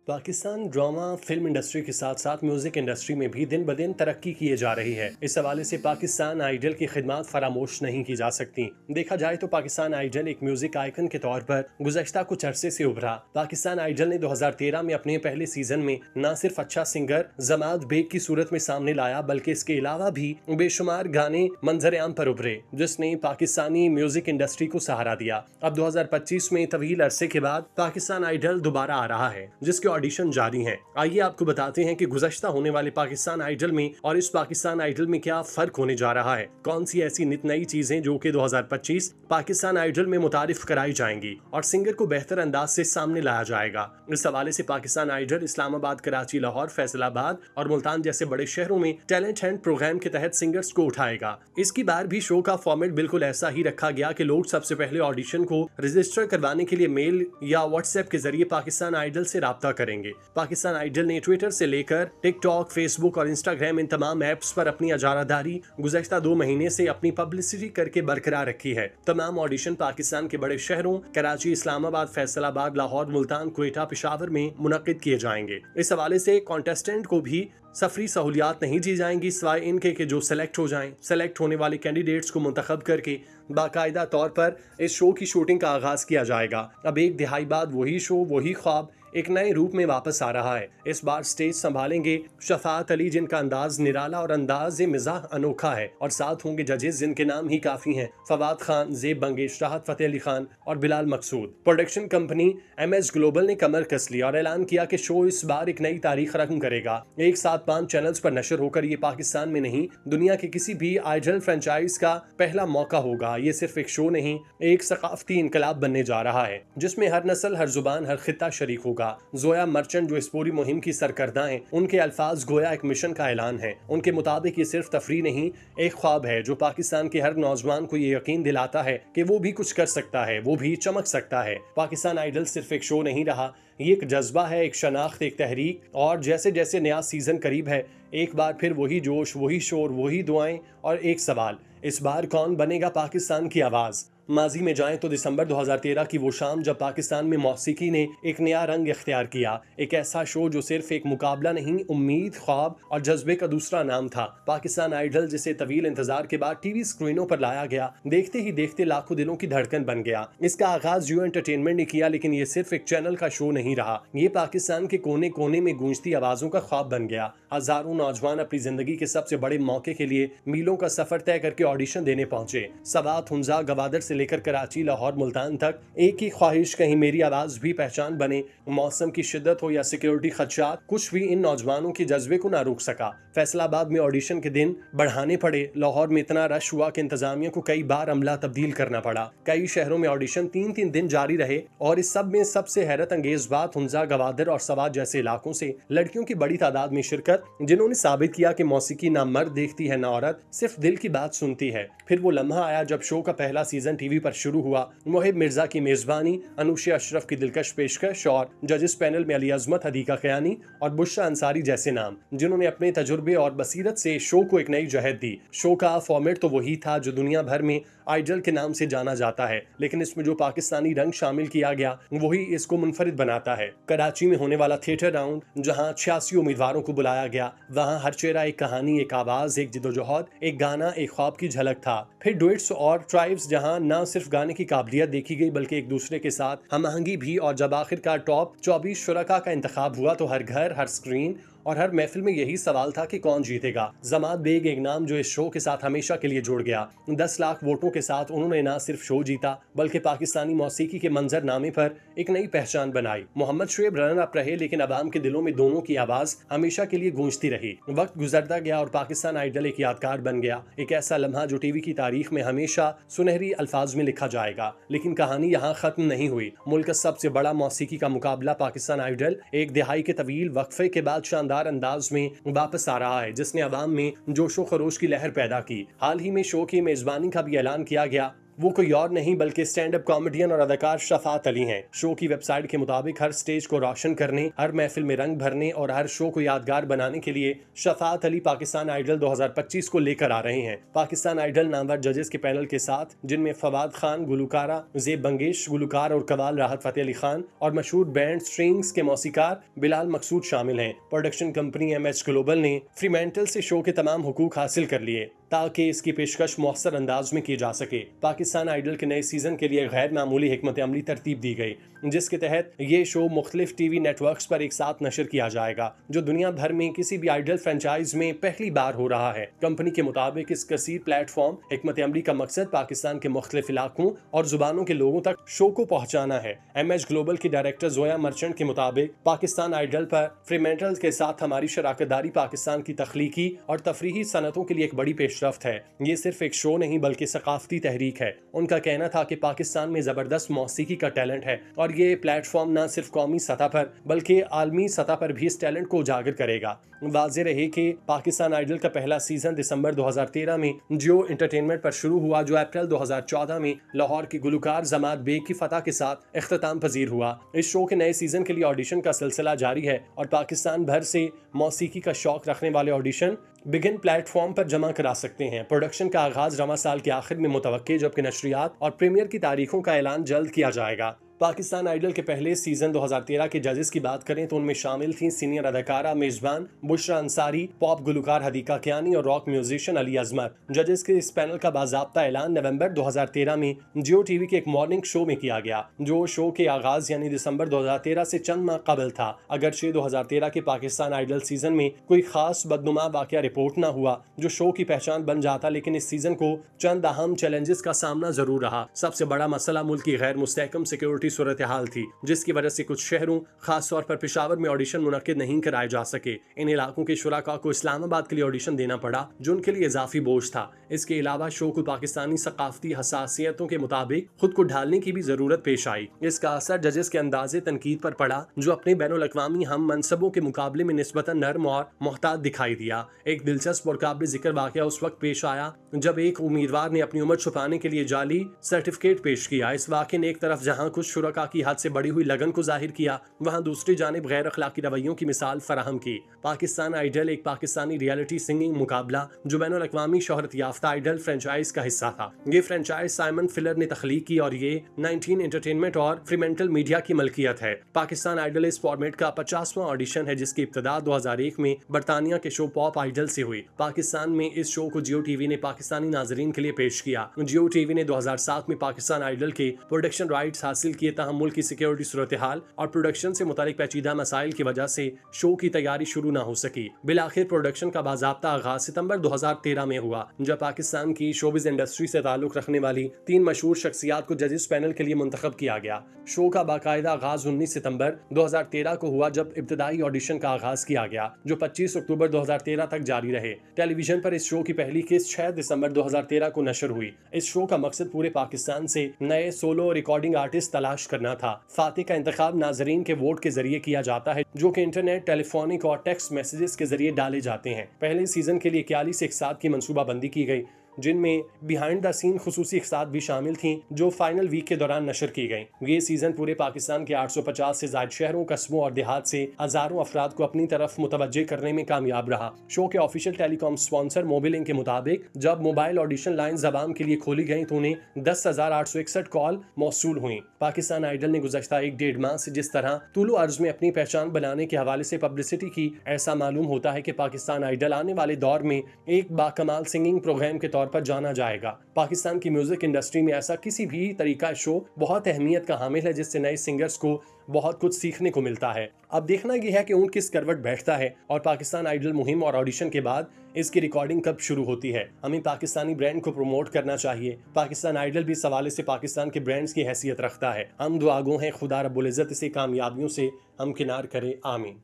Pakistan drama film industry के साथ साथ म्यूजिक इंडस्ट्री में भी दिन ब दिन तरक्की किए जा रही है। इस हवाले से पाकिस्तान आइडल की खिदमत फरामोश नहीं की जा सकती। देखा जाए तो पाकिस्तान आइडल एक म्यूजिक आइकन के तौर पर गुज़श्ता कुछ अरसे से उभरा। पाकिस्तान आइडल ने 2013 में अपने पहले सीजन में न सिर्फ अच्छा सिंगर जमात बेग की सूरत में सामने लाया, बल्कि इसके अलावा भी बेशुमार गाने मंजर आम पर उभरे, जिसने पाकिस्तानी म्यूजिक इंडस्ट्री को सहारा दिया। अब 2025 में तवील अरसे के बाद पाकिस्तान आइडल दोबारा आ रहा है, जिसके ऑडिशन जारी हैं। आइए आपको बताते हैं कि गुज़श्ता होने वाले पाकिस्तान आइडल में और इस पाकिस्तान आइडल में क्या फर्क होने जा रहा है। कौन सी ऐसी नित नई चीजें जो कि 2025 पाकिस्तान आइडल में मुतारिफ कराई जाएंगी और सिंगर को बेहतर अंदाज से सामने लाया जाएगा। इस हवाले से पाकिस्तान आइडल इस्लामाबाद, कराची, लाहौर, फैसलाबाद और मुल्तान जैसे बड़े शहरों में टैलेंट हंट प्रोग्राम के तहत सिंगर्स को उठाएगा। इसकी बार भी शो का फॉर्मेट बिल्कुल ऐसा ही रखा गया कि लोग सबसे पहले ऑडिशन को रजिस्टर करवाने के लिए मेल या व्हाट्सएप के जरिए पाकिस्तान आइडल से राब्ता करेंगे। पाकिस्तान आइडल ने ट्विटर से लेकर टिकटॉक, फेसबुक और इंस्टाग्राम इन तमाम ऐप्स पर अपनी अजारादारी गुज़श्ता 2 महीने से अपनी पब्लिसिटी करके बरकरार रखी है। तमाम ऑडिशन पाकिस्तान के बड़े शहरों कराची, इस्लामाबाद, फैसलाबाद, लाहौर, मुल्तान, क्वेटा, पेशावर में मुनक्किद किए जाएंगे। इस हवाले से कॉन्टेस्टेंट को भी सफरी सहूलियात नहीं दी जाएंगी, सिवाय इनके कि जो सेलेक्ट हो जाएं। सेलेक्ट होने वाले कैंडिडेट्स को मुंतखब करके बाकायदा तौर पर इस शो की शूटिंग का आगाज किया जाएगा। अब एक दिहाई बाद वही शो, वही ख्वाब एक नए रूप में वापस आ रहा है। इस बार स्टेज संभालेंगे शफाअत अली, जिनका अंदाज निराला और अंदाज मिजाह अनोखा है, और साथ होंगे जजेस जिनके नाम ही काफी हैं: फवाद खान, ज़ेब बंगेश, राहत फतेह अली खान और बिलाल मकसूद। प्रोडक्शन कंपनी MS ग्लोबल ने कमर कस ली और ऐलान किया कि शो इस बार एक नई तारीख रकम करेगा। एक साथ 5 चैनल्स पर नशर होकर ये पाकिस्तान में नहीं, दुनिया के किसी भी आइडल फ्रेंचाइज का पहला मौका होगा। ये सिर्फ एक शो नहीं, एक सकाफती इनकलाब बनने जा रहा है, जिसमें हर नस्ल, हर जुबान, हर खित्ता शरीक होगा। जोया मर्चेंट, जो इस पूरी मुहिम की सरकर्दा हैं, उनके अल्फाज गोया एक मिशन का ऐलान है। उनके मुताबिक ये सिर्फ तफरीह नहीं, एक ख्वाब है जो पाकिस्तान के हर नौजवान को ये यकीन दिलाता है कि वो भी कुछ कर सकता है, वो भी चमक सकता है। पाकिस्तान आइडल सिर्फ एक शो नहीं रहा, ये एक जज्बा है, एक शनाख्त, एक तहरीक। और जैसे जैसे नया सीजन करीब है, एक बार फिर वही जोश, वही शोर, वही दुआएं और एक सवाल: इस बार कौन बनेगा पाकिस्तान की आवाज। माजी में जाएं तो दिसंबर 2013 की वो शाम जब पाकिस्तान में मौसीकी ने एक नया रंग इख्तियार किया, एक ऐसा शो जो सिर्फ एक मुकाबला नहीं, उम्मीद, ख्वाब और जज्बे का दूसरा नाम था। पाकिस्तान आइडल, जिसे तवील इंतजार के बाद टीवी स्क्रीनों पर लाया गया, देखते ही देखते लाखों दिलों की धड़कन बन गया। इसका आगाज जियो एंटरटेनमेंट ने किया, लेकिन ये सिर्फ एक चैनल का शो नहीं रहा, ये पाकिस्तान के कोने कोने में गूंजती आवाजों का ख्वाब बन गया। हजारों नौजवान अपनी जिंदगी के सबसे बड़े मौके के लिए मीलों का सफर तय करके ऑडिशन देने पहुंचे। सवात, हुंजा, गवादर से लेकर कराची, लाहौर, मुल्तान तक एक ही ख्वाहिश, कहीं मेरी आवाज भी पहचान बने। मौसम की शिद्दत हो या सिक्योरिटी खदशात, कुछ भी इन नौजवानों के जज्बे को ना रोक सका। फैसलाबाद में ऑडिशन के दिन बढ़ाने पड़े, लाहौर में इतना रश हुआ कि इंतजामिया को कई बार अमला तब्दील करना पड़ा। कई शहरों में ऑडिशन 3-3 दिन जारी रहे, और इस सब में सबसे हैरत अंगेज बात हुंजा, गवादर और सवात जैसे इलाकों से लड़कियों की बड़ी तादाद में शिरकत, जिन्होंने साबित किया कि मौसीकी ना मर्द देखती है ना औरत, सिर्फ दिल की बात सुनती है। फिर वो लम्हा आया जब शो का पहला सीजन टीवी पर शुरू हुआ। मोहिब मिर्जा की मेजबानी, अनुषा अशरफ की दिलकश पेशकश और जजेस पैनल में अली अजमत, हदीका खयानी और बुशरा अंसारी जैसे नाम, जिन्होंने अपने तजुर्बे और बसीरत से शो को एक नई जहत दी। शो का फॉर्मेट तो वही था जो दुनिया भर में आइडल के नाम से जाना जाता है, लेकिन इसमें जो पाकिस्तानी रंग शामिल किया गया वही इसको मुनफरिद बनाता है। कराची में होने वाला थिएटर राउंड, जहां 86 उम्मीदवारों को बुलाया गया, वहां हर चेहरा एक कहानी, एक आवाज, एक जिदोजहद, एक गाना, एक ख्वाब की झलक था। फिर डुएट्स और ट्राइब्स, जहां न सिर्फ गाने की काबिलियत देखी गई बल्कि एक दूसरे के साथ हम आहंगी भी। और जब आखिरकार टॉप 24 शुरका का इंतखाब हुआ तो हर घर, हर स्क्रीन और हर महफिल में यही सवाल था कि कौन जीतेगा। जमात बेग एक नाम जो इस शो के साथ हमेशा के लिए जुड़ गया। 10 लाख वोटों के साथ उन्होंने न सिर्फ शो जीता बल्कि पाकिस्तानी मौसीकी के मंजरनामे पर एक नई पहचान बनाई। मोहम्मद शुएब रनर अप रहे, लेकिन अवाम के दिलों में दोनों की आवाज हमेशा के लिए गूंजती रही। वक्त गुजरता गया और पाकिस्तान आइडल एक यादगार बन गया, एक ऐसा लम्हा जो टीवी की तारीख में हमेशा सुनहरी अल्फाज में लिखा जाएगा। लेकिन कहानी यहाँ खत्म नहीं हुई। मुल्क का सबसे बड़ा मौसीकी का मुकाबला पाकिस्तान आइडल एक दिहाई के तवील वक्फे के बाद शानदार अंदाज में वापस आ रहा है, जिसने अवाम में जोशो खरोश की लहर पैदा की। हाल ही में शो की मेजबानी का भी ऐलान किया गया। वो कोई और नहीं बल्कि स्टैंड अप कॉमेडियन और अदाकार शफात अली हैं। शो की वेबसाइट के मुताबिक हर स्टेज को रोशन करने, हर महफिल में रंग भरने और हर शो को यादगार बनाने के लिए शफात अली पाकिस्तान आइडल 2025 को लेकर आ रहे हैं। पाकिस्तान आइडल नामवर जजेस के पैनल के साथ, जिनमें फवाद खान गुलकारा, ज़ेब बंगेश गुलकार और कवाल राहत फतेह अली खान और मशहूर बैंड स्ट्रिंग्स के मौसीकार बिलाल मकसूद शामिल हैं। प्रोडक्शन कंपनी एमएच ग्लोबल ने फ्रीमैंटल से शो के तमाम हुकूक हासिल कर लिए ताकि इसकी पेशकश मौसर अंदाज में की जा सके। पाकिस्तान आइडल के नए सीजन के लिए गैर मामूली हिकमत अमली तरतीब दी गई, जिसके तहत ये शो मुख्तलिफ टीवी नेटवर्क्स पर एक साथ नशर किया जाएगा, जो दुनिया भर में किसी भी आइडल फ्रेंचाइज में पहली बार हो रहा है। कंपनी के मुताबिक इस कसीर प्लेटफॉर्म हिकमत अमली का मकसद पाकिस्तान के मुख्तलिफ इलाकों और जुबानों के लोगों तक शो को पहुंचाना है। एमएच ग्लोबल की डायरेक्टर जोया मर्चेंट के मुताबिक पाकिस्तान आइडल पर फ्रीमैंटल के साथ हमारी शराकतदारी पाकिस्तान की तख्लीकी और तफरीही सनतों के लिए एक बड़ी पेशरफ्त है। ये सिर्फ एक शो नहीं बल्कि सकाफती तहरीक है। उनका कहना था कि पाकिस्तान में जबरदस्त मौसीकी का टैलेंट है और ये प्लेटफॉर्म न सिर्फ कौमी सतह पर बल्कि आलमी सतह पर भी इस टैलेंट को उजागर करेगा। वाज़ेह रहे कि पाकिस्तान आइडल का पहला सीजन दिसंबर 2013 में जियो एंटरटेनमेंट पर शुरू हुआ, जो अप्रैल 2014 में लाहौर की गुलकार जमात बेग की फतह के साथ इख्तिताम पजीर हुआ। इस शो के नए सीजन के लिए ऑडिशन का सिलसिला जारी है और पाकिस्तान भर से मौसीकी का शौक रखने वाले ऑडिशन बिगिन प्लेटफॉर्म पर जमा करा सकते हैं। प्रोडक्शन का आगाज रवां साल के आखिर में मुतवक्के, जबकि नशरियात और प्रीमियर की तारीखों का ऐलान जल्द किया जाएगा। पाकिस्तान आइडल के पहले सीजन 2013 के जजेस की बात करें तो उनमें शामिल थीं सीनियर अदाकारा मेजबान बुशरा अंसारी, पॉप गुलकार हदीका कियानी और रॉक म्यूजिशियन अली अजमत। जजेस के इस पैनल का बाज़ाब्ता ऐलान नवंबर 2013 में जियो टीवी के एक मॉर्निंग शो में किया गया, जो शो के आगाज यानी दिसंबर 2013 से चंद माह कबल था। अगरचे 2013 के पाकिस्तान आइडल सीजन में कोई खास बदनुमा वाकया रिपोर्ट न हुआ जो शो की पहचान बन जाता, लेकिन इस सीजन को चंद अहम चैलेंजेस का सामना जरूर रहा। सबसे बड़ा मसला मुल्क की गैर मुस्तहकम सिक्योरिटी सूरत हाल थी, जिसकी वजह से कुछ शहरों खास तौर पर पेशावर में ऑडिशन मुनक्किद नहीं कराए जा सके। इन इलाकों के शुराका को इस्लामाबाद के लिए ऑडिशन देना पड़ा, जो उनके लिए इजाफी बोझ था। इसके अलावा शो को पाकिस्तानी सकाफती हसासियतों के मुताबिक खुद को ढालने की भी जरूरत पेश आई। इसका असर जजेस के अंदाजे तनकीद पर पड़ा, जो अपने बैनुल-अक़वामी हम मनसबों के मुकाबले में निस्बतन नर्म और मोहतात दिखाई दिया। एक दिलचस्प और काबिल जिक्र वाकया उस वक्त पेश आया जब एक उम्मीदवार ने अपनी उम्र छुपाने के लिए जाली सर्टिफिकेट पेश किया। इस वाकये ने एक तरफ जहां कुछ शुरका की हद से बढ़ी हुई लगन को जाहिर किया, वहां दूसरी जानिब गैर अखलाकी रवैयों की मिसाल फराहम की। पाकिस्तान आइडल एक पाकिस्तानी रियलिटी सिंगिंग मुकाबला जो बैनुल-अक़वामी शोहरत याफ्ता आइडल फ्रेंचाइज का हिस्सा था। ये फ्रेंचाइज साइमन फिलर ने तख्लीक की और ये 19 एंटरटेनमेंट और फ्रीमेंटल मीडिया की मलकियत है। पाकिस्तान आइडल इस फॉर्मेट का 50वां ऑडिशन है, जिसकी इब्तिदा 2001 में बरतानिया के शो पॉप आइडल से हुई। पाकिस्तान में इस शो को जियो टीवी ने पाकिस्तानी नाजरीन के लिए पेश किया। जियो टीवी ने 2007 में पाकिस्तान आइडल के प्रोडक्शन राइट्स हासिल किए, ताहम मुल्क की सिक्योरिटी सूरत हाल और प्रोडक्शन से मुतालिक पेचीदा मसाइल की वजह से शो की तैयारी शुरू न हो सकी। बिलाखिर प्रोडक्शन का बाज़ाब्ता आगाज सितंबर 2013 में हुआ, जब पाकिस्तान की शोबिज इंडस्ट्री से ताल्लुक रखने वाली 3 मशहूर शख्सियात को जजेस पैनल के लिए मुंतखब किया गया। शो का बाकायदा आगाज 19 सितंबर 2013 को हुआ, जब इब्तदाई ऑडिशन का आगाज किया गया, जो 25 अक्टूबर 2013 तक जारी रहे। टेलीविजन पर इस शो की पहली किस्त 6 दिसंबर 2013 को नशर हुई। इस शो का मकसद पूरे पाकिस्तान से नए सोलो रिकॉर्डिंग आर्टिस्ट तलाश करना था। फातिह का इंतखाब नाजरीन के वोट के जरिए किया जाता है, जो कि इंटरनेट, टेलीफोनिक और टेक्स्ट मैसेजेस के जरिए डाले जाते हैं। पहले सीजन के लिए 41 इकसात की मंसूबाबंदी की गई, जिनमें बिहाइंड द सीन खुसूसी इकसात भी शामिल थीं, जो फाइनल वीक के दौरान नशर की गई। ये सीजन पूरे पाकिस्तान के 850 से ज्यादा शहरों, कस्बों और देहात से हजारों अफराद को अपनी तरफ मुतवज्जे करने में कामयाब रहा। शो के ऑफिशियल टेलीकॉम स्पॉन्सर मोबिलिंक के मुताबिक जब मोबाइल ऑडिशन लाइन जबान के लिए खोली गई तो उन्हें 10,861 कॉल मौसूल हुई। पाकिस्तान आइडल ने गुज़श्ता 1-1.5 माह से जिस तरह तुलु अर्ज में अपनी पहचान बनाने के हवाले से पब्लिसिटी की, ऐसा मालूम होता है कि पाकिस्तान आइडल आने वाले दौर में एक बाकमाल सिंगिंग प्रोग्राम के तौर पर जाना जाएगा। पाकिस्तान की म्यूजिक इंडस्ट्री में ऐसा किसी भी तरीका शो बहुत अहमियत का हामिल है, जिससे नए सिंगर्स को बहुत कुछ सीखने को मिलता है। अब देखना यह है कि ऊंट किस करवट बैठता है और पाकिस्तान आइडल मुहिम और ऑडिशन के बाद इसकी रिकॉर्डिंग कब शुरू होती है। हमें पाकिस्तानी ब्रांड को प्रमोट करना चाहिए। पाकिस्तान आइडल भी इस हवाले से पाकिस्तान के ब्रांड्स की हैसियत रखता है। हम दुआगो हैं, खुदा रब्बुल इज्जत इसे कामयाबियों से हमकिनार करे, आमीन।